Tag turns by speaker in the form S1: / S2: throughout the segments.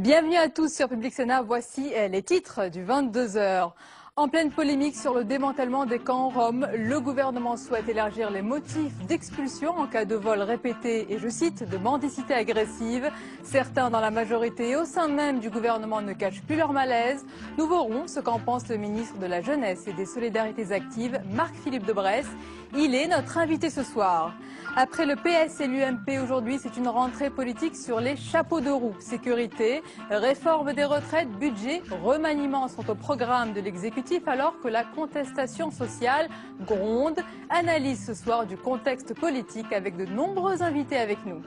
S1: Bienvenue à tous sur Public Sénat, voici les titres du 22h. En pleine polémique sur le démantèlement des camps roms, le gouvernement souhaite élargir les motifs d'expulsion en cas de vol répété et, je cite, de mendicité agressive. Certains dans la majorité et au sein même du gouvernement ne cachent plus leur malaise. Nous verrons ce qu'en pense le ministre de la Jeunesse et des Solidarités Actives, Marc-Philippe Daubresse. Il est notre invité ce soir. Après le PS et l'UMP aujourd'hui, c'est une rentrée politique sur les chapeaux de roue. Sécurité, réforme des retraites, budget, remaniement sont au programme de l'exécutif alors que la contestation sociale gronde. Analyse ce soir du contexte politique avec de nombreux invités avec nous.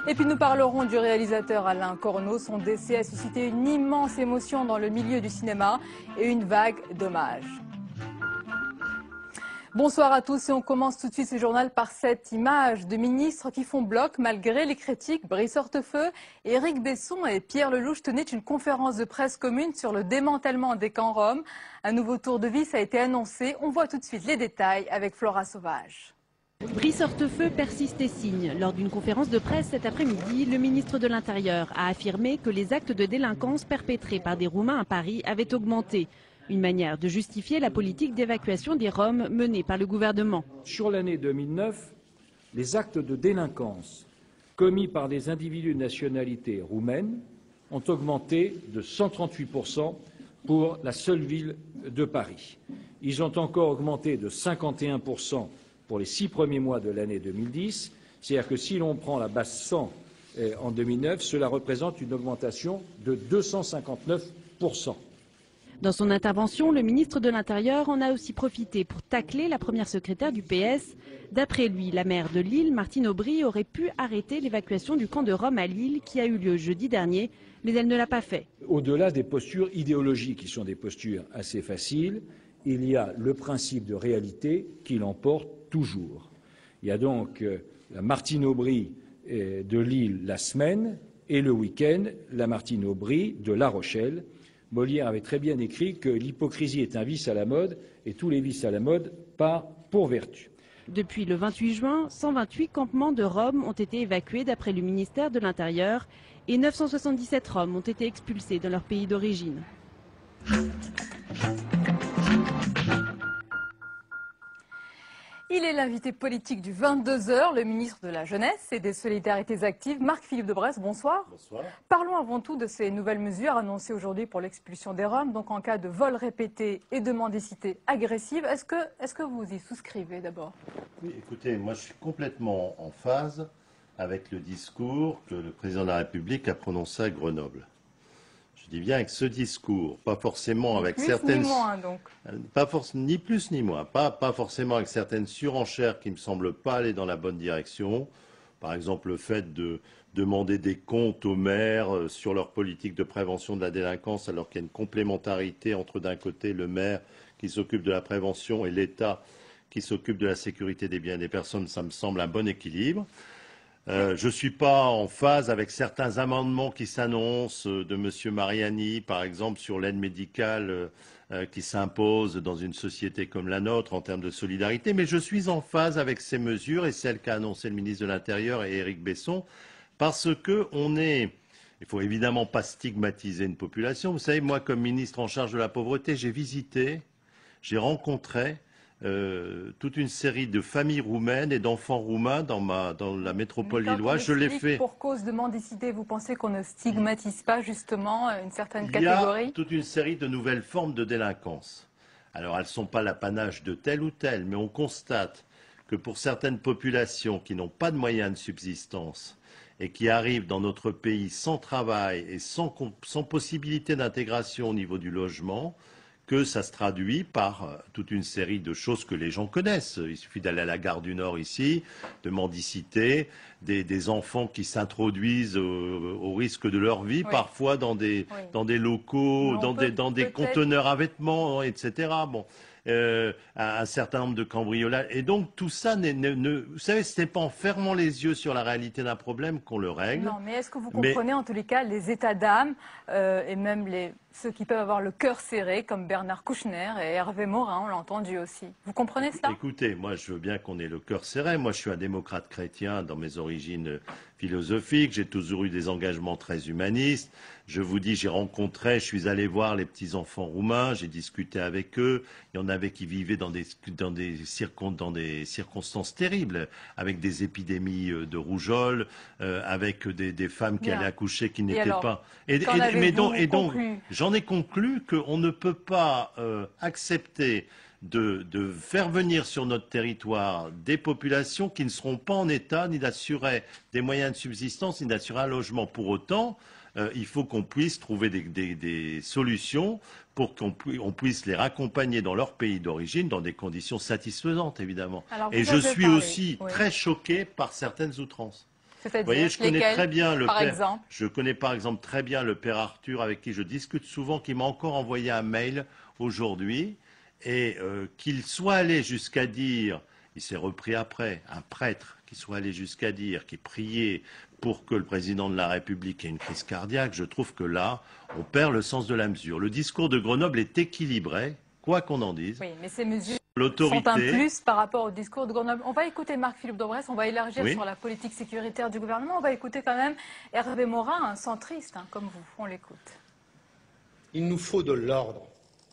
S1: Et puis nous parlerons du réalisateur Alain Corneau. Son décès a suscité une immense émotion dans le milieu du cinéma et une vague d'hommages. Bonsoir à tous et on commence tout de suite ce journal par cette image de ministres qui font bloc malgré les critiques. Brice Hortefeux, Éric Besson et Pierre Lellouche tenaient une conférence de presse commune sur le démantèlement des camps roms. Un nouveau tour de vis a été annoncé. On voit tout de suite les détails avec Flora Sauvage.
S2: Brice Hortefeux persiste et signe. Lors d'une conférence de presse cet après-midi, le ministre de l'Intérieur a affirmé que les actes de délinquance perpétrés par des Roumains à Paris avaient augmenté. Une manière de justifier la politique d'évacuation des Roms menée par le gouvernement.
S3: Sur l'année 2009, les actes de délinquance commis par des individus de nationalité roumaine ont augmenté de 138% pour la seule ville de Paris. Ils ont encore augmenté de 51% pour les 6 premiers mois de l'année 2010. C'est-à-dire que si l'on prend la base 100 en 2009, cela représente une augmentation de 259%.
S2: Dans son intervention, le ministre de l'Intérieur en a aussi profité pour tacler la première secrétaire du PS. D'après lui, la maire de Lille, Martine Aubry, aurait pu arrêter l'évacuation du camp de Roms à Lille qui a eu lieu jeudi dernier, mais elle ne l'a pas fait.
S3: Au-delà des postures idéologiques qui sont des postures assez faciles, il y a le principe de réalité qui l'emporte toujours. Il y a donc la Martine Aubry de Lille la semaine et le week-end la Martine Aubry de La Rochelle. Molière avait très bien écrit que l'hypocrisie est un vice à la mode et tous les vices à la mode pas pour vertu.
S2: Depuis le 28 juin, 128 campements de Roms ont été évacués d'après le ministère de l'Intérieur et 977 Roms ont été expulsés dans leur pays d'origine.
S1: Il est l'invité politique du 22h, le ministre de la Jeunesse et des Solidarités Actives, Marc-Philippe Daubresse. Bonsoir.
S4: Bonsoir.
S1: Parlons avant tout de ces nouvelles mesures annoncées aujourd'hui pour l'expulsion des Roms, donc en cas de vol répété et de mendicité agressive. Est-ce que vous y souscrivez d'abord?
S4: Oui, écoutez, moi je suis complètement en phase avec le discours que le président de la République a prononcé à Grenoble. Je dis bien avec ce discours, pas forcément avec certaines...
S1: Ni moins, donc.
S4: Ni plus ni moins, pas forcément avec certaines surenchères qui ne me semblent pas aller dans la bonne direction. Par exemple, le fait de demander des comptes aux maires sur leur politique de prévention de la délinquance, alors qu'il y a une complémentarité entre d'un côté le maire qui s'occupe de la prévention et l'État qui s'occupe de la sécurité des biens et des personnes, ça me semble un bon équilibre. Je ne suis pas en phase avec certains amendements qui s'annoncent de M. Mariani, par exemple, sur l'aide médicale qui s'impose dans une société comme la nôtre en termes de solidarité, mais je suis en phase avec ces mesures et celles qu'a annoncées le ministre de l'Intérieur et Éric Besson, parce que il ne faut évidemment pas stigmatiser une population. Vous savez, moi, comme ministre en charge de la pauvreté, j'ai rencontré toute une série de familles roumaines et d'enfants roumains dans la métropole lilloise. Je l'ai fait.
S1: Pour cause de mendicité, vous pensez qu'on ne stigmatise pas justement une certaine
S4: Il
S1: catégorie?
S4: y a toute une série de nouvelles formes de délinquance. Alors elles ne sont pas l'apanage de tel ou tel, mais on constate que pour certaines populations qui n'ont pas de moyens de subsistance et qui arrivent dans notre pays sans travail et sans possibilité d'intégration au niveau du logement, que ça se traduit par toute une série de choses que les gens connaissent. Il suffit d'aller à la gare du Nord ici, de mendicité, des enfants qui s'introduisent au risque de leur vie, parfois dans des locaux, dans des conteneurs à vêtements, etc. Bon. Un certain nombre de cambriolages. Et donc tout ça, vous savez, ce n'est pas en fermant les yeux sur la réalité d'un problème qu'on le règle.
S1: Non, mais est-ce que vous comprenez en tous les cas les états d'âme et même ceux qui peuvent avoir le cœur serré, comme Bernard Kouchner et Hervé Morin, on l'a entendu aussi. Vous comprenez cela?
S4: Écoutez, moi je veux bien qu'on ait le cœur serré. Moi je suis un démocrate chrétien dans mes origines philosophiques. J'ai toujours eu des engagements très humanistes. Je vous dis, je suis allé voir les petits-enfants roumains, j'ai discuté avec eux. Il y en avait qui vivaient dans des circonstances terribles, avec des épidémies de rougeole, avec des femmes qui allaient accoucher qui n'étaient pas. Et donc, j'en ai conclu qu'on ne peut pas accepter de faire venir sur notre territoire des populations qui ne seront pas en état ni d'assurer des moyens de subsistance, ni d'assurer un logement. Pour autant, il faut qu'on puisse trouver des solutions pour qu'on puisse les raccompagner dans leur pays d'origine dans des conditions satisfaisantes, évidemment. Et je suis aussi très choqué par certaines outrances. Vous voyez, je connais très bien le père. Je connais par exemple très bien le père Arthur avec qui je discute souvent, qui m'a encore envoyé un mail aujourd'hui, et qu'il soit allé jusqu'à dire, il s'est repris après, un prêtre qui soit allé jusqu'à dire, qui priait pour que le président de la République ait une crise cardiaque, je trouve que là, on perd le sens de la mesure. Le discours de Grenoble est équilibré, quoi qu'on en dise.
S1: Oui, mais ces mesures sont un plus par rapport au discours de Grenoble. On va écouter Marc-Philippe Daubresse, on va élargir sur la politique sécuritaire du gouvernement. On va écouter quand même Hervé Morin, un centriste, comme vous. On l'écoute.
S5: Il nous faut de l'ordre,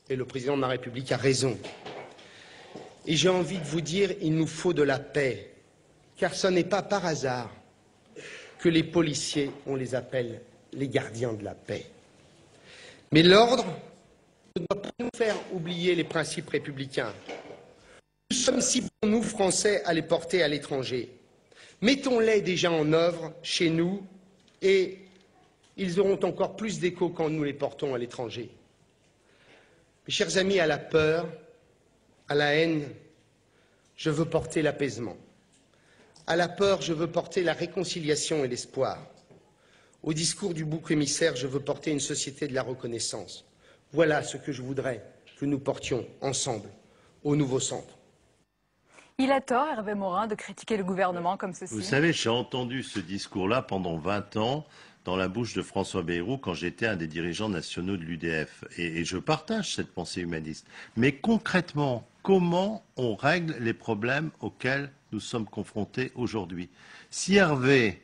S5: et le président de la République a raison. Et j'ai envie de vous dire, il nous faut de la paix, car ce n'est pas par hasard que les policiers, on les appelle les gardiens de la paix. Mais l'ordre ne doit pas nous faire oublier les principes républicains. Nous sommes si bons, nous, Français, à les porter à l'étranger. Mettons-les déjà en œuvre chez nous et ils auront encore plus d'écho quand nous les portons à l'étranger. Mes chers amis, à la peur, à la haine, je veux porter l'apaisement. À la peur, je veux porter la réconciliation et l'espoir. Au discours du bouc émissaire, je veux porter une société de la reconnaissance. Voilà ce que je voudrais que nous portions ensemble au nouveau centre.
S1: Il a tort, Hervé Morin, de critiquer le gouvernement comme ceci.
S4: Vous savez, j'ai entendu ce discours-là pendant 20 ans dans la bouche de François Bayrou quand j'étais un des dirigeants nationaux de l'UDF. Et je partage cette pensée humaniste. Mais concrètement, comment on règle les problèmes auxquels nous sommes confrontés aujourd'hui? Si Hervé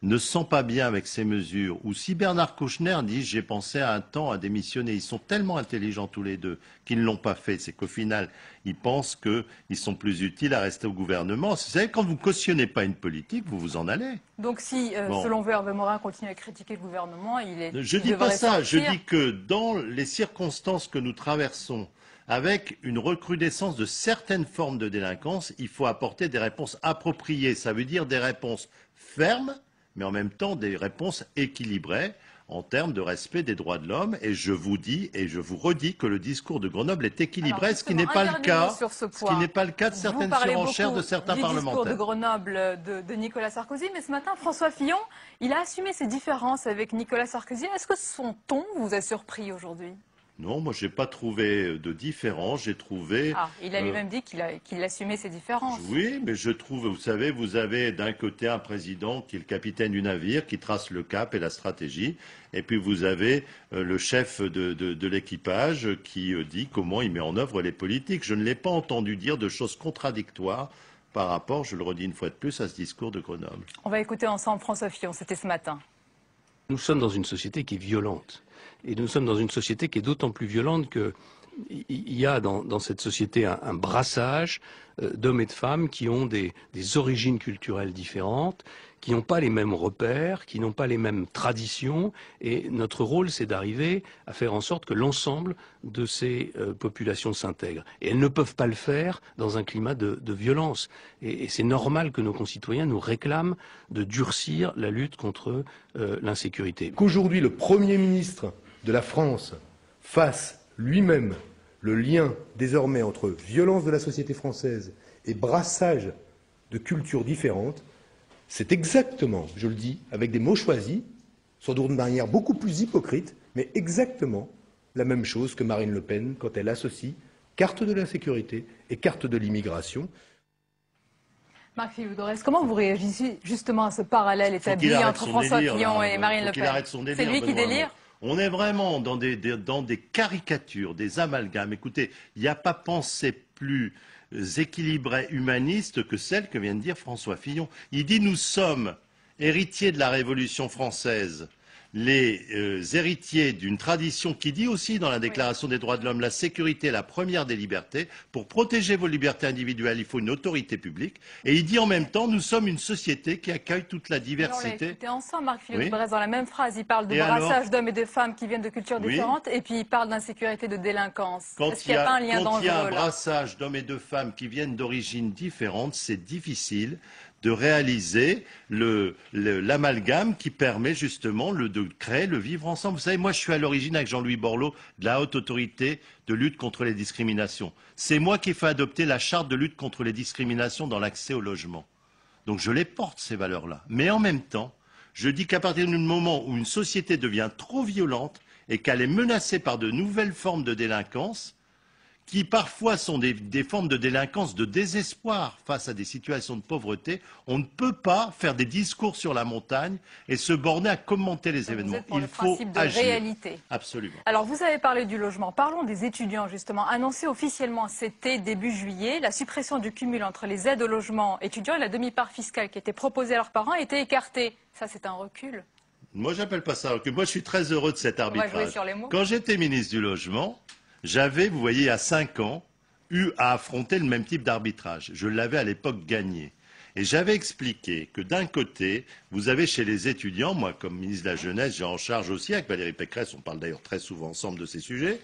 S4: ne se sent pas bien avec ces mesures, ou si Bernard Kouchner dit « j'ai pensé à un temps à démissionner », ils sont tellement intelligents tous les deux qu'ils ne l'ont pas fait. C'est qu'au final, ils pensent qu'ils sont plus utiles à rester au gouvernement. Vous savez, quand vous ne cautionnez pas une politique, vous vous en allez.
S1: Donc si, selon vous, Hervé Morin continue à critiquer le gouvernement,
S4: Je ne dis pas ça, je dis que dans les circonstances que nous traversons, avec une recrudescence de certaines formes de délinquance, il faut apporter des réponses appropriées. Ça veut dire des réponses fermes, mais en même temps des réponses équilibrées en termes de respect des droits de l'homme. Et je vous dis et je vous redis que le discours de Grenoble est équilibré, ce qui n'est pas le cas, de certaines surenchères de certains parlementaires.
S1: Le discours de Grenoble de Nicolas Sarkozy, mais ce matin, François Fillon, il a assumé ses différences avec Nicolas Sarkozy. Est-ce que son ton vous a surpris aujourd'hui ?
S4: Non, moi je n'ai pas trouvé de différence, j'ai trouvé...
S1: il a lui-même dit qu'il assumait ses différences.
S4: Oui, mais je trouve, vous savez, vous avez d'un côté un président qui est le capitaine du navire, qui trace le cap et la stratégie, et puis vous avez le chef de l'équipage qui dit comment il met en œuvre les politiques. Je ne l'ai pas entendu dire de choses contradictoires par rapport, je le redis une fois de plus, à ce discours de Grenoble.
S1: On va écouter ensemble François Fillon, c'était ce matin.
S6: Nous sommes dans une société qui est violente. Et nous sommes dans une société qui est d'autant plus violente qu'il y a dans cette société un brassage d'hommes et de femmes qui ont des origines culturelles différentes, qui n'ont pas les mêmes repères, qui n'ont pas les mêmes traditions. Et notre rôle, c'est d'arriver à faire en sorte que l'ensemble de ces populations s'intègrent. Et elles ne peuvent pas le faire dans un climat de violence. Et c'est normal que nos concitoyens nous réclament de durcir la lutte contre l'insécurité.
S7: Qu'aujourd'hui, le Premier ministre de la France fasse lui-même le lien désormais entre violence de la société française et brassage de cultures différentes, c'est exactement, je le dis, avec des mots choisis, sans doute de manière beaucoup plus hypocrite, mais exactement la même chose que Marine Le Pen quand elle associe carte de l'insécurité et carte de l'immigration.
S1: Marc-Philippe Daubresse, comment vous réagissez justement à ce parallèle établi entre François Fillon et Marine Le Pen? C'est lui qui délire?
S4: On est vraiment dans des caricatures, des amalgames. Écoutez, il n'y a pas pensée plus équilibrée, humaniste que celle que vient de dire François Fillon. Il dit « Nous sommes héritiers de la Révolution française, les héritiers d'une tradition qui dit aussi dans la Déclaration des droits de l'homme la sécurité est la première des libertés. Pour protéger vos libertés individuelles, il faut une autorité publique. Et il dit en même temps, nous sommes une société qui accueille toute la diversité.
S1: Alors, on l'a ensemble, Marc-Philippe Brest, dans la même phrase. Il parle de brassage d'hommes et de femmes qui viennent de cultures différentes, et puis il parle d'insécurité, de délinquance. Est-ce qu'il n'y a pas un lien dangereux?
S4: Quand il y a un brassage d'hommes et de femmes qui viennent d'origines différentes, c'est difficile de réaliser l'amalgame qui permet justement de créer le vivre ensemble. Vous savez, moi je suis à l'origine avec Jean-Louis Borloo de la Haute Autorité de lutte contre les discriminations. C'est moi qui ai fait adopter la charte de lutte contre les discriminations dans l'accès au logement. Donc je les porte, ces valeurs-là. Mais en même temps, je dis qu'à partir du moment où une société devient trop violente et qu'elle est menacée par de nouvelles formes de délinquance, qui parfois sont des formes de délinquance, de désespoir face à des situations de pauvreté, on ne peut pas faire des discours sur la montagne et se borner à commenter les événements.
S1: Il faut agir. Réalité.
S4: Absolument.
S1: Alors vous avez parlé du logement. Parlons des étudiants justement. Annoncé officiellement, c'était début juillet, la suppression du cumul entre les aides au logement étudiants et la demi-part fiscale qui était proposée à leurs parents a été écartée. Ça, c'est un recul.
S4: Moi, j'appelle pas ça un recul. Moi, je suis très heureux de cet arbitrage.
S1: On va jouer sur les mots.
S4: Quand j'étais ministre du Logement, j'avais, vous voyez, il y a 5 ans, eu à affronter le même type d'arbitrage. Je l'avais à l'époque gagné. Et j'avais expliqué que d'un côté, vous avez chez les étudiants, moi comme ministre de la Jeunesse, j'ai en charge aussi, avec Valérie Pécresse, on parle d'ailleurs très souvent ensemble de ces sujets,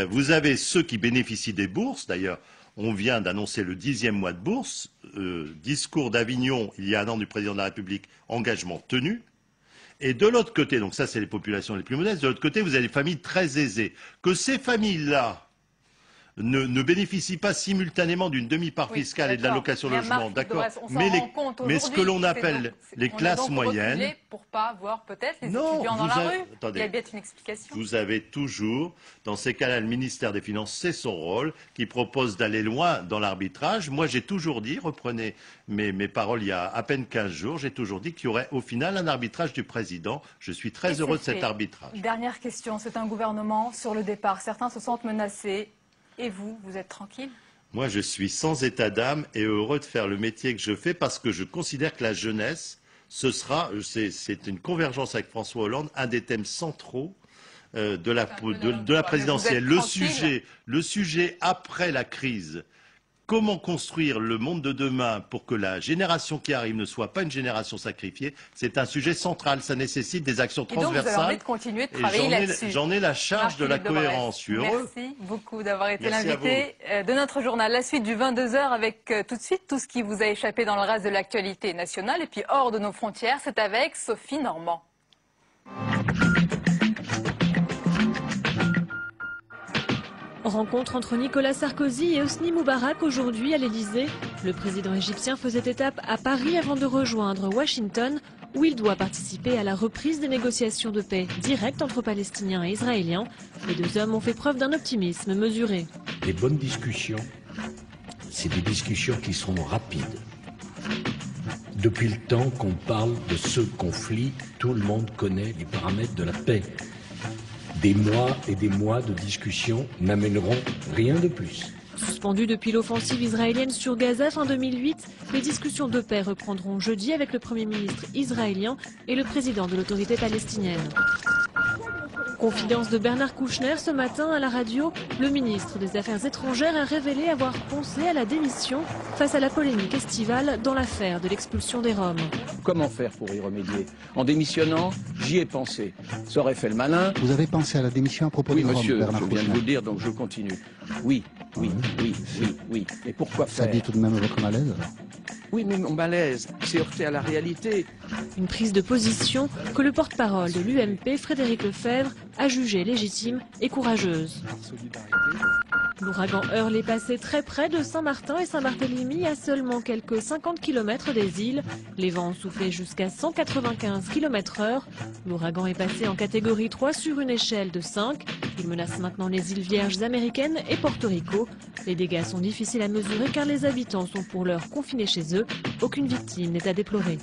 S4: vous avez ceux qui bénéficient des bourses, d'ailleurs on vient d'annoncer le 10e mois de bourse, discours d'Avignon il y a un an du président de la République, engagement tenu. Et de l'autre côté, donc ça c'est les populations les plus modestes, de l'autre côté vous avez les familles très aisées. Que ces familles-là ne bénéficient pas simultanément d'une demi-part fiscale et de l'allocation logement, d'accord. Mais ce que l'on appelle les classes moyennes...
S1: pour pas voir peut-être les étudiants dans la rue.
S4: Attendez,
S1: il y a bien une explication.
S4: Vous avez toujours, dans ces cas-là, le ministère des Finances, c'est son rôle, qui propose d'aller loin dans l'arbitrage. Moi, j'ai toujours dit, reprenez mes paroles il y a à peine 15 jours, j'ai toujours dit qu'il y aurait au final un arbitrage du président. Je suis très heureux de cet arbitrage.
S1: Dernière question, c'est un gouvernement sur le départ. Certains se sentent menacés. Et vous, vous êtes tranquille?
S4: Moi, je suis sans état d'âme et heureux de faire le métier que je fais parce que je considère que la jeunesse, c'est une convergence avec François Hollande, un des thèmes centraux de la présidentielle. Le sujet après la crise. Comment construire le monde de demain pour que la génération qui arrive ne soit pas une génération sacrifiée, c'est un sujet central. Ça nécessite des actions transversales.
S1: Et donc vous avez envie de continuer de travailler là-dessus.
S4: J'en ai la charge de la cohérence. Je suis heureux.
S1: Merci beaucoup d'avoir été l'invité de notre journal. La suite du 22h avec tout de suite tout ce qui vous a échappé dans le reste de l'actualité nationale. Et puis hors de nos frontières, c'est avec Sophie Normand.
S8: Rencontre entre Nicolas Sarkozy et Hosni Moubarak aujourd'hui à l'Elysée. Le président égyptien faisait étape à Paris avant de rejoindre Washington, où il doit participer à la reprise des négociations de paix directes entre Palestiniens et Israéliens. Les deux hommes ont fait preuve d'un optimisme mesuré.
S9: Les bonnes discussions, c'est des discussions qui seront rapides. Depuis le temps qu'on parle de ce conflit, tout le monde connaît les paramètres de la paix. Des mois et des mois de discussions n'amèneront rien de plus.
S8: Suspendues depuis l'offensive israélienne sur Gaza fin 2008, les discussions de paix reprendront jeudi avec le Premier ministre israélien et le président de l'autorité palestinienne. Confidence de Bernard Kouchner ce matin à la radio, le ministre des Affaires étrangères a révélé avoir pensé à la démission face à la polémique estivale dans l'affaire de l'expulsion des Roms.
S10: Comment faire pour y remédier? En démissionnant, j'y ai pensé. Ça aurait fait le malin.
S11: Vous avez pensé à la démission à propos des Roms,
S10: monsieur,
S11: Bernard
S10: je viens de vous le dire, donc je continue. Oui. Et pourquoi faire?
S11: Ça dit tout de même votre malaise?
S10: Oui, mais mon malaise s'est heurté à la réalité.
S8: Une prise de position que le porte-parole de l'UMP, Frédéric Lefebvre, a jugée légitime et courageuse. L'ouragan Earl est passé très près de Saint-Martin et Saint-Barthélemy, à seulement quelques 50 km des îles. Les vents ont soufflé jusqu'à 195 km/h. L'ouragan est passé en catégorie 3 sur une échelle de 5. Il menace maintenant les îles Vierges américaines et Porto Rico. Les dégâts sont difficiles à mesurer car les habitants sont pour l'heure confinés chez eux. Aucune victime n'est à déplorer.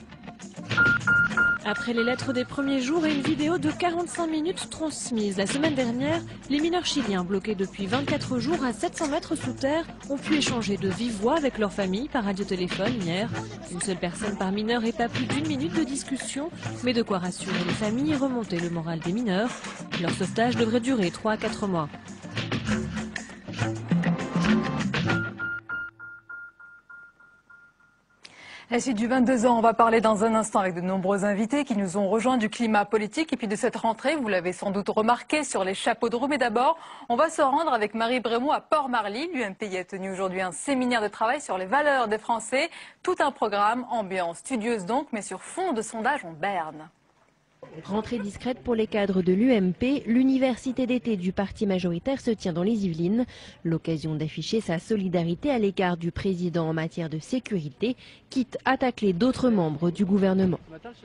S8: Après les lettres des premiers jours et une vidéo de 45 minutes transmise la semaine dernière, les mineurs chiliens bloqués depuis 24 jours à 700 mètres sous terre ont pu échanger de vive voix avec leur famille par radiotéléphone hier. Une seule personne par mineur et pas plus d'1 minute de discussion, mais de quoi rassurer les familles et remonter le moral des mineurs. Leur sauvetage devrait durer 3 à 4 mois.
S1: La suite du 22 ans, on va parler dans un instant avec de nombreux invités qui nous ont rejoints du climat politique et puis de cette rentrée, vous l'avez sans doute remarqué sur les chapeaux de roue. Mais d'abord, on va se rendre avec Marie Brémaud à Port-Marly. L'UMP y a tenu aujourd'hui un séminaire de travail sur les valeurs des Français. Tout un programme, ambiance studieuse donc, mais sur fond de sondage en Berne.
S12: Rentrée discrète pour les cadres de l'UMP, l'université d'été du parti majoritaire se tient dans les Yvelines. L'occasion d'afficher sa solidarité à l'égard du président en matière de sécurité, quitte à tacler d'autres membres du gouvernement.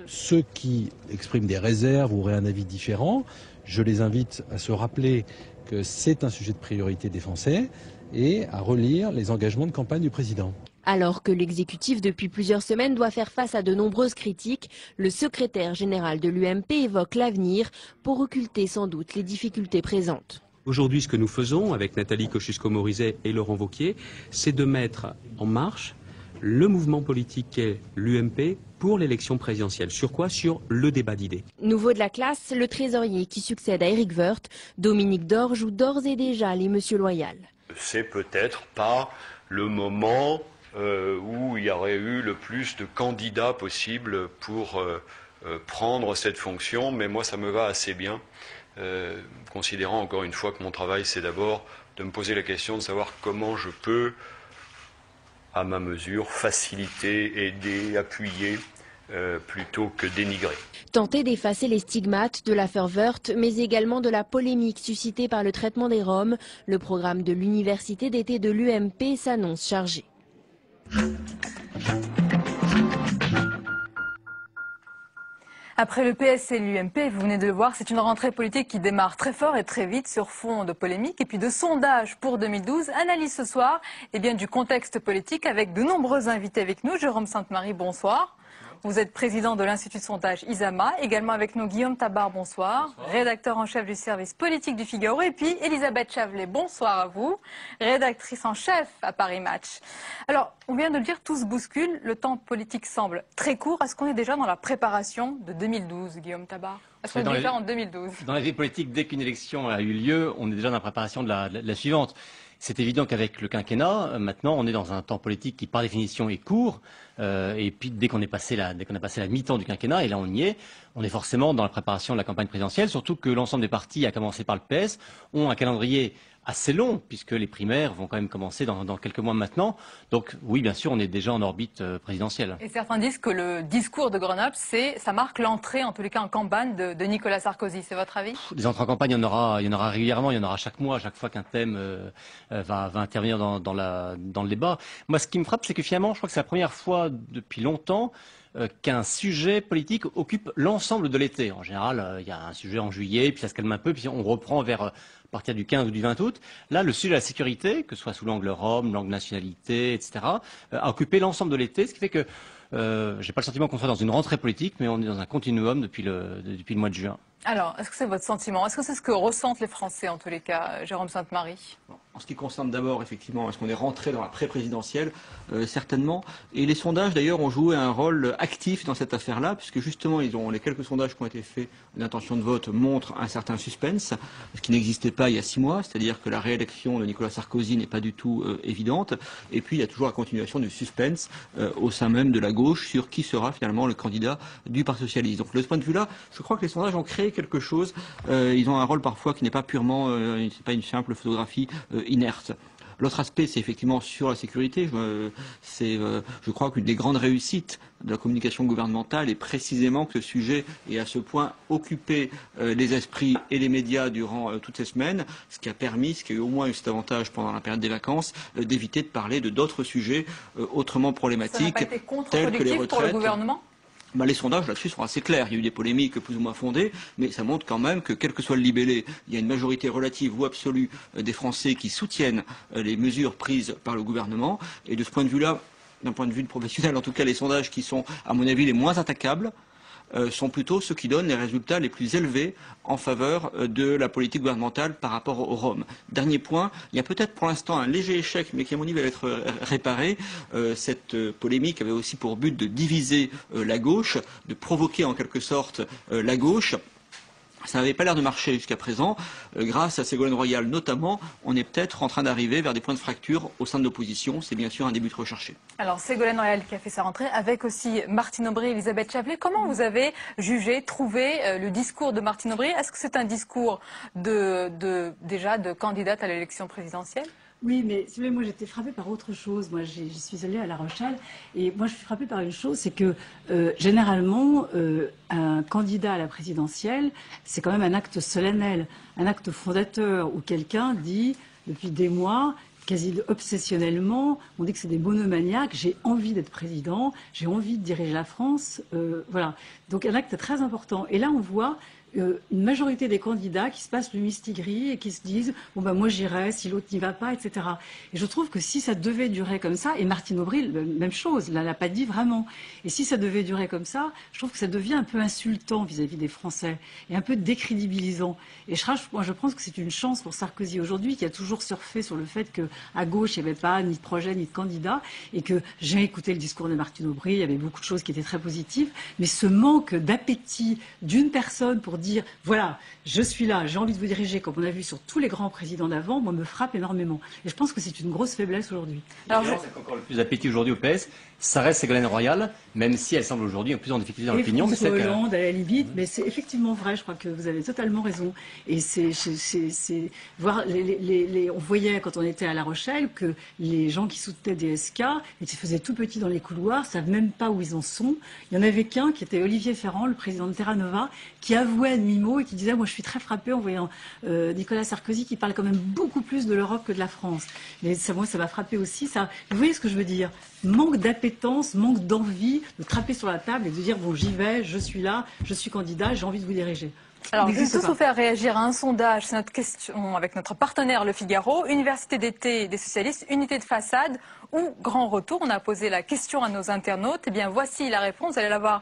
S13: Ceux qui expriment des réserves ou auraient un avis différent, je les invite à se rappeler que c'est un sujet de priorité des Français et à relire les engagements de campagne du président.
S12: Alors que l'exécutif depuis plusieurs semaines doit faire face à de nombreuses critiques, le secrétaire général de l'UMP évoque l'avenir pour occulter sans doute les difficultés présentes.
S14: Aujourd'hui, ce que nous faisons avec Nathalie Kosciusko-Morizet et Laurent Wauquiez, c'est de mettre en marche le mouvement politique qu'est l'UMP pour l'élection présidentielle. Sur quoi? Sur le débat d'idées.
S12: Nouveau de la classe, le trésorier qui succède à Éric Woerth, Dominique Dor joue d'ores et déjà les Monsieur Loyal.
S15: C'est peut-être pas le moment où il y aurait eu le plus de candidats possibles pour prendre cette fonction, mais moi ça me va assez bien, considérant encore une fois que mon travail c'est d'abord de me poser la question de savoir comment je peux, à ma mesure, faciliter, aider, appuyer, plutôt que dénigrer.
S12: Tenter d'effacer les stigmates de l'affaire Woerth, mais également de la polémique suscitée par le traitement des Roms, le programme de l'université d'été de l'UMP s'annonce chargé.
S1: Après le PS et l'UMP, vous venez de le voir, c'est une rentrée politique qui démarre très fort et très vite sur fond de polémique et puis de sondage pour 2012. Analyse ce soir du contexte politique avec de nombreux invités avec nous. Jérôme Sainte-Marie, bonsoir. Vous êtes président de l'Institut de sondage ISAMA. Également avec nous Guillaume Tabar, bonsoir. Rédacteur en chef du service politique du Figaro. Et puis Elisabeth Chavelet, bonsoir à vous. Rédactrice en chef à Paris Match. Alors, on vient de le dire, tout se bouscule. Le temps politique semble très court. Est-ce qu'on est déjà dans la préparation de 2012, Guillaume Tabar? Est-ce qu'on est déjà en 2012?
S16: Dans la vie politique, dès qu'une élection a eu lieu, on est déjà dans la préparation de la suivante. C'est évident qu'avec le quinquennat, maintenant, on est dans un temps politique qui, par définition, est court. Et puis, dès qu'on a passé la mi-temps du quinquennat, et là on y est, on est forcément dans la préparation de la campagne présidentielle, surtout que l'ensemble des partis, à commencer par le PS, ont un calendrier assez long, puisque les primaires vont quand même commencer dans quelques mois maintenant. Donc oui, bien sûr, on est déjà en orbite présidentielle.
S1: Et certains disent que le discours de Grenoble, ça marque l'entrée, en tous les cas en campagne, de Nicolas Sarkozy. C'est votre avis?
S16: Des entrées en campagne, il y en aura régulièrement, il y en aura chaque mois, chaque fois qu'un thème va intervenir dans le débat. Moi, ce qui me frappe, c'est que finalement, je crois que c'est la première fois depuis longtemps qu'un sujet politique occupe l'ensemble de l'été. En général, il y a un sujet en juillet, puis ça se calme un peu, puis on reprend à partir du 15 ou du 20 août. Là, le sujet de la sécurité, que ce soit sous l'angle Rome, l'angle nationalité, etc., a occupé l'ensemble de l'été, ce qui fait que j'ai pas le sentiment qu'on soit dans une rentrée politique, mais on est dans un continuum depuis le mois de juin.
S1: Alors, est-ce que c'est votre sentiment? Est-ce que c'est ce que ressentent les Français, en tous les cas, Jérôme Sainte-Marie?
S17: En ce qui concerne d'abord, effectivement, est-ce qu'on est rentré dans la pré-présidentielle? Certainement. Et les sondages, d'ailleurs, ont joué un rôle actif dans cette affaire-là, puisque justement, les quelques sondages qui ont été faits d'intention de vote montrent un certain suspense, ce qui n'existait pas il y a 6 mois, c'est-à-dire que la réélection de Nicolas Sarkozy n'est pas du tout évidente. Et puis, il y a toujours la continuation du suspense au sein même de la gauche sur qui sera finalement le candidat du Parti socialiste. Donc, de ce point de vue-là, je crois que les sondages ont créé quelque chose. Ils ont un rôle parfois qui n'est pas purement, c'est pas une simple photographie inerte. L'autre aspect, c'est effectivement sur la sécurité. Je crois qu'une des grandes réussites de la communication gouvernementale est précisément que ce sujet ait à ce point occupé les esprits et les médias durant toutes ces semaines, ce qui a eu au moins cet avantage pendant la période des vacances, d'éviter de parler de d'autres sujets autrement problématiques, tels que les retraites.
S1: Pour le gouvernement ?
S17: Les sondages là-dessus sont assez clairs. Il y a eu des polémiques plus ou moins fondées, mais ça montre quand même que, quel que soit le libellé, il y a une majorité relative ou absolue des Français qui soutiennent les mesures prises par le gouvernement. Et de ce point de vue-là, d'un point de vue professionnel, en tout cas, les sondages qui sont, à mon avis, les moins attaquables, sont plutôt ceux qui donnent les résultats les plus élevés en faveur de la politique gouvernementale par rapport aux Roms. Dernier point, il y a peut-être pour l'instant un léger échec, mais qui à mon avis va être réparé. Cette polémique avait aussi pour but de diviser la gauche, de provoquer en quelque sorte la gauche. Ça n'avait pas l'air de marcher jusqu'à présent. Grâce à Ségolène Royal notamment, on est peut-être en train d'arriver vers des points de fracture au sein de l'opposition. C'est bien sûr un début de recherché.
S1: Alors Ségolène Royal qui a fait sa rentrée, avec aussi Martine Aubry et Elisabeth Chapelet. Comment vous avez jugé, trouvé le discours de Martine Aubry? Est-ce que c'est un discours déjà de candidate à l'élection présidentielle?
S18: Oui, mais si vous voulez, moi j'étais frappée par autre chose. Moi j'y suis allée à La Rochelle et moi je suis frappée par une chose, c'est que généralement un candidat à la présidentielle, c'est quand même un acte solennel, un acte fondateur où quelqu'un dit depuis des mois, quasi obsessionnellement, on dit que c'est des monomaniaques, j'ai envie d'être président, j'ai envie de diriger la France, voilà. Donc un acte très important. Et là on voit une majorité des candidats qui se passent le mistigris et qui se disent bon ben moi j'irai si l'autre n'y va pas, etc. Et je trouve que si ça devait durer comme ça, et Martine Aubry même chose, là, elle l'a pas dit vraiment. Et si ça devait durer comme ça, je trouve que ça devient un peu insultant vis-à-vis des Français et un peu décrédibilisant. Et moi je pense que c'est une chance pour Sarkozy aujourd'hui qui a toujours surfé sur le fait que à gauche il n'y avait pas ni de projet ni de candidat et que j'ai écouté le discours de Martine Aubry, il y avait beaucoup de choses qui étaient très positives, mais ce manque d'appétit d'une personne pour dire voilà, je suis là, j'ai envie de vous diriger, comme on a vu sur tous les grands présidents d'avant, moi me frappe énormément. Et je pense que c'est une grosse faiblesse aujourd'hui.
S16: Alors, c'est encore le plus d'appétit aujourd'hui au PS, ça reste Ségolène Royal, même si elle semble aujourd'hui plus en difficulté dans l'opinion.
S18: François Hollande, à la limite, mais c'est effectivement vrai, je crois que vous avez totalement raison. Et voir on voyait quand on était à La Rochelle que les gens qui soutenaient DSK, ils se faisaient tout petits dans les couloirs, savent même pas où ils en sont. Il y en avait qu'un qui était Olivier Ferrand, le président de Terra Nova, qui avouait à demi-mot et qui disait moi je suis très frappé en voyant Nicolas Sarkozy qui parle quand même beaucoup plus de l'Europe que de la France. Mais moi ça m'a frappé aussi. Ça. Vous voyez ce que je veux dire? Manque d'appétence, manque d'envie de frapper sur la table et de dire bon j'y vais, je suis là, je suis candidat, j'ai envie de vous diriger.
S1: Alors, je vais tous vous faire réagir à un sondage, c'est notre question avec notre partenaire Le Figaro. Université d'été des socialistes, unité de façade ou grand retour? On a posé la question à nos internautes. Eh bien, voici la réponse. Vous allez la voir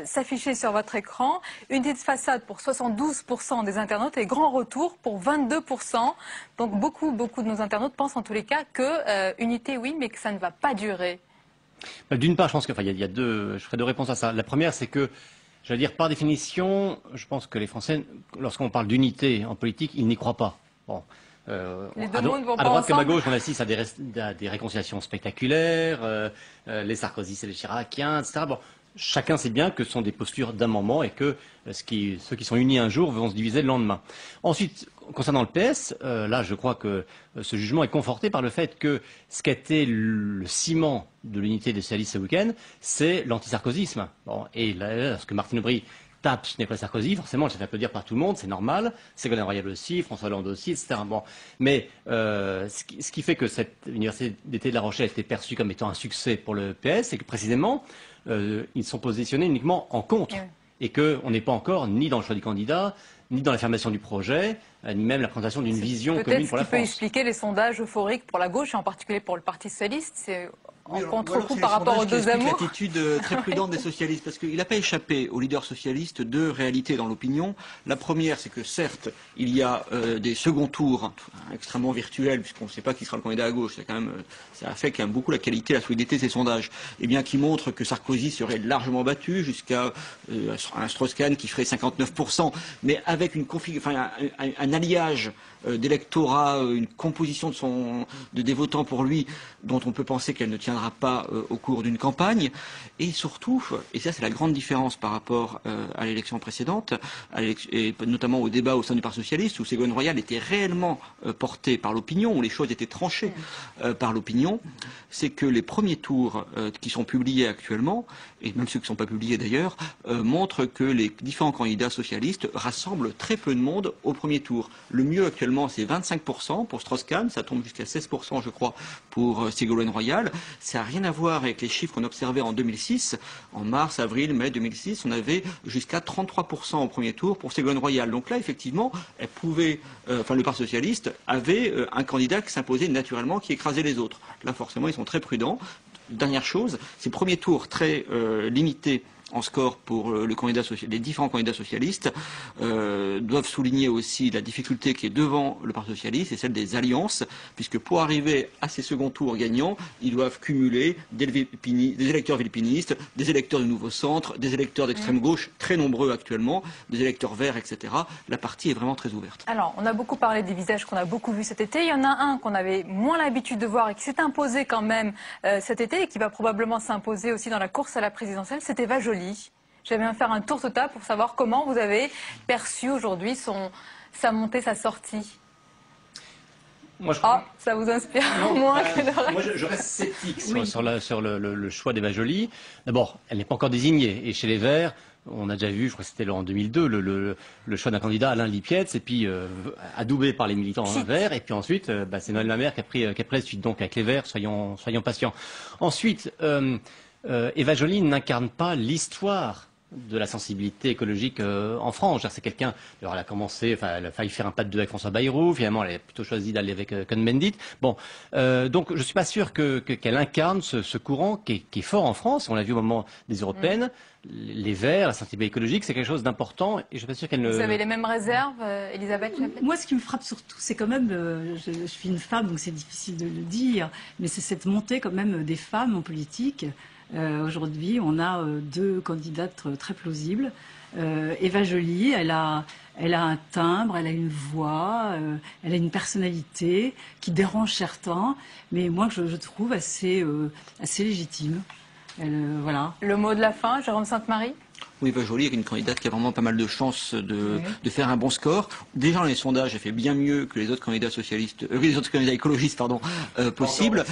S1: s'afficher sur votre écran. Unité de façade pour 72% des internautes et grand retour pour 22%. Donc, beaucoup de nos internautes pensent en tous les cas que unité, oui, mais que ça ne va pas durer.
S16: D'une part, je pense qu'il y a je ferai deux réponses à ça. La première, c'est que je veux dire, par définition, je pense que les Français, lorsqu'on parle d'unité en politique, ils n'y croient pas. Bon,
S1: les deux mondes vont pas
S16: à droite
S1: ensemble.
S16: comme à gauche, on assiste à des réconciliations spectaculaires, les Sarkozy, c'est les Chiraciens, etc. Bon, chacun sait bien que ce sont des postures d'un moment et que ceux qui sont unis un jour vont se diviser le lendemain. Ensuite, concernant le PS, là, je crois que ce jugement est conforté par le fait que ce qu'a été le ciment de l'unité des socialistes ce week-end, c'est l'anti-sarkozysme. Bon, et là, lorsque Martine Aubry tape sur Nicolas Sarkozy, forcément, elle s'est fait applaudir par tout le monde, c'est normal. Ségolène Royal aussi, François Hollande aussi, etc. Bon, mais ce qui fait que cette université d'été de La Rochelle a été perçue comme étant un succès pour le PS, c'est que précisément, ils sont positionnés uniquement en contre. Et qu'on n'est pas encore ni dans le choix du candidat, ni dans l'affirmation du projet, ni même la présentation d'une vision commune pour la France.
S1: Peut-être ce qui peut expliquer les sondages euphoriques pour la gauche, et en particulier pour le Parti socialiste. C'est en contre-coup par rapport aux deux amours.
S17: L'attitude très prudente des socialistes, parce qu'il n'a pas échappé aux leaders socialistes deux réalités dans l'opinion. La première, c'est que certes, il y a des seconds tours extrêmement virtuels, puisqu'on ne sait pas qui sera le candidat à gauche. Ça affecte quand même beaucoup la qualité, la solidité de ces sondages. Et bien qui montrent que Sarkozy serait largement battu, jusqu'à un Strauss-Kahn qui ferait 59%, mais avec un alliage d'électorat, une composition des votants pour lui, dont on peut penser qu'elle ne tiendra pas au cours d'une campagne. Et surtout, et ça c'est la grande différence par rapport à l'élection précédente, et notamment au débat au sein du Parti socialiste, où Ségolène Royal était réellement portée par l'opinion, où les choses étaient tranchées par l'opinion, c'est que les premiers tours qui sont publiés actuellement, et même ceux qui ne sont pas publiés d'ailleurs, montrent que les différents candidats socialistes rassemblent très peu de monde au premier tour. Le mieux actuellement, c'est 25% pour Strauss-Kahn, ça tombe jusqu'à 16% je crois pour Ségolène Royal. Ça n'a rien à voir avec les chiffres qu'on observait en 2006. En mars, avril, mai 2006, on avait jusqu'à 33% au premier tour pour Ségolène Royal. Donc là, effectivement, le Parti socialiste avait un candidat qui s'imposait naturellement, qui écrasait les autres. Là, forcément, ils sont très prudents. Dernière chose, ces premiers tours très limités en score pour les différents candidats socialistes, doivent souligner aussi la difficulté qui est devant le Parti socialiste et celle des alliances, puisque pour arriver à ces seconds tours gagnants, ils doivent cumuler des électeurs vilpinistes, des électeurs du Nouveau Centre, des électeurs d'extrême gauche, très nombreux actuellement, des électeurs verts, etc. La partie est vraiment très ouverte.
S1: Alors, on a beaucoup parlé des visages qu'on a beaucoup vus cet été. Il y en a un qu'on avait moins l'habitude de voir et qui s'est imposé quand même cet été et qui va probablement s'imposer aussi dans la course à la présidentielle, c'est Eva Joly. J'aimerais bien faire un tour de table pour savoir comment vous avez perçu aujourd'hui sa montée, sa sortie.
S16: Moi,
S1: ça vous inspire moins que le reste.
S16: Moi, je reste sceptique sur le choix d'Eva Joly. D'abord, elle n'est pas encore désignée. Et chez les Verts, on a déjà vu, je crois que c'était en 2002, le choix d'un candidat, Alain Lipietz, et puis adoubé par les militants Verts. Et puis ensuite, c'est Noël Mamère qui a pris la suite. Donc avec les Verts, soyons patients. Ensuite, Eva Joly n'incarne pas l'histoire de la sensibilité écologique en France. C'est quelqu'un, elle a commencé, elle a failli faire un pas de deux avec François Bayrou, finalement elle a plutôt choisi d'aller avec Cohn-Bendit. Bon, donc je ne suis pas sûr qu'elle incarne ce courant qui est fort en France, on l'a vu au moment des européennes. Les Verts, la sensibilité écologique, c'est quelque chose d'important et je suis pas sûr qu'elle ne...
S1: Vous avez les mêmes réserves, Elisabeth Chappet?
S18: Moi, ce qui me frappe surtout, c'est quand même, je suis une femme, donc c'est difficile de le dire, mais c'est cette montée quand même des femmes en politique. Aujourd'hui, on a deux candidates très plausibles. Eva Joly, elle a un timbre, elle a une voix, elle a une personnalité qui dérange certains, mais moi je trouve assez légitime. Voilà.
S1: Le mot de la fin, Jérôme Sainte-Marie?
S17: Oui, Eva Joly est une candidate qui a vraiment pas mal de chances de faire un bon score. Déjà, dans les sondages, elle fait bien mieux que les autres candidats socialistes, les autres candidats écologistes, possible.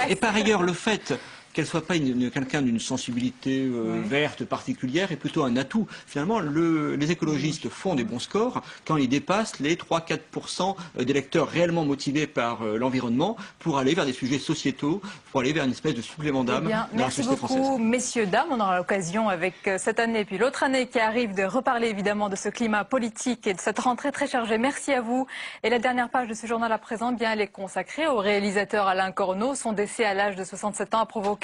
S17: Et par ailleurs, le fait qu'elle soit pas quelqu'un d'une sensibilité verte particulière est plutôt un atout. Finalement, les écologistes font des bons scores quand ils dépassent les 3-4% d'électeurs réellement motivés par l'environnement pour aller vers des sujets sociétaux, pour aller vers une espèce de supplément d'âme dans la société française.
S1: Merci beaucoup, messieurs, dames. On aura l'occasion avec cette année et puis l'autre année qui arrive de reparler évidemment de ce climat politique et de cette rentrée très chargée. Merci à vous. Et la dernière page de ce journal à présent, elle est consacrée au réalisateur Alain Corneau. Son décès à l'âge de 67 ans a provoqué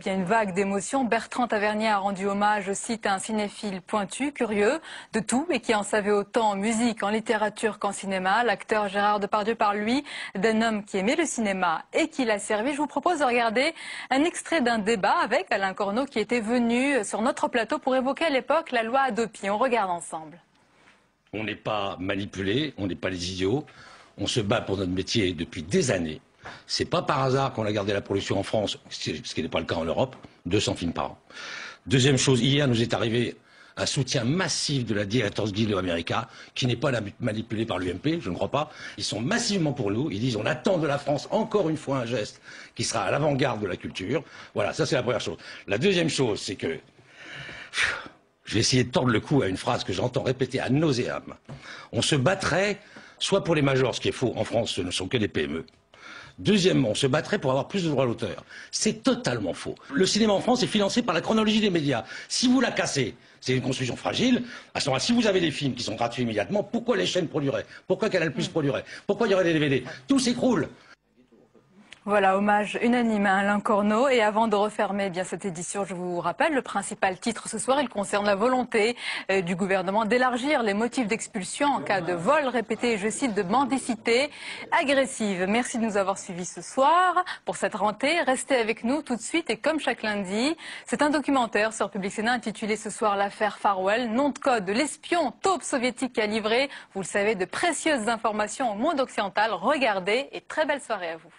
S1: une vague d'émotions. Bertrand Tavernier a rendu hommage, je cite, à un cinéphile pointu, curieux de tout et qui en savait autant en musique, en littérature qu'en cinéma. L'acteur Gérard Depardieu parle, lui, d'un homme qui aimait le cinéma et qui l'a servi. Je vous propose de regarder un extrait d'un débat avec Alain Corneau qui était venu sur notre plateau pour évoquer à l'époque la loi Hadopi. On regarde ensemble.
S19: On n'est pas manipulé, on n'est pas les idiots. On se bat pour notre métier depuis des années. C'est pas par hasard qu'on a gardé la production en France, ce qui n'est pas le cas en Europe, 200 films par an. Deuxième chose, hier nous est arrivé un soutien massif de la Directors Guild of America, qui n'est pas manipulée par l'UMP, je ne crois pas. Ils sont massivement pour nous, ils disent on attend de la France encore une fois un geste qui sera à l'avant-garde de la culture. Voilà, ça c'est la première chose. La deuxième chose, c'est que je vais essayer de tordre le cou à une phrase que j'entends répéter ad nauseam. On se battrait soit pour les majors, ce qui est faux, en France ce ne sont que des PME. Deuxièmement, on se battrait pour avoir plus de droits d'auteur. C'est totalement faux. Le cinéma en France est financé par la chronologie des médias. Si vous la cassez, c'est une construction fragile. À ce moment-là, si vous avez des films qui sont gratuits immédiatement, pourquoi les chaînes produiraient? Pourquoi Canal+ produirait? Pourquoi il y aurait des DVD? Tout s'écroule.
S1: Voilà, hommage unanime à Alain Corneau. Et avant de refermer cette édition, je vous rappelle, le principal titre ce soir, il concerne la volonté du gouvernement d'élargir les motifs d'expulsion en cas de vol répété, je cite, de mendicité agressive. Merci de nous avoir suivis ce soir pour cette rentrée. Restez avec nous tout de suite et comme chaque lundi, c'est un documentaire sur Public Sénat intitulé ce soir l'affaire Farwell, nom de code de l'espion taupe soviétique qui a livré, vous le savez, de précieuses informations au monde occidental. Regardez et très belle soirée à vous.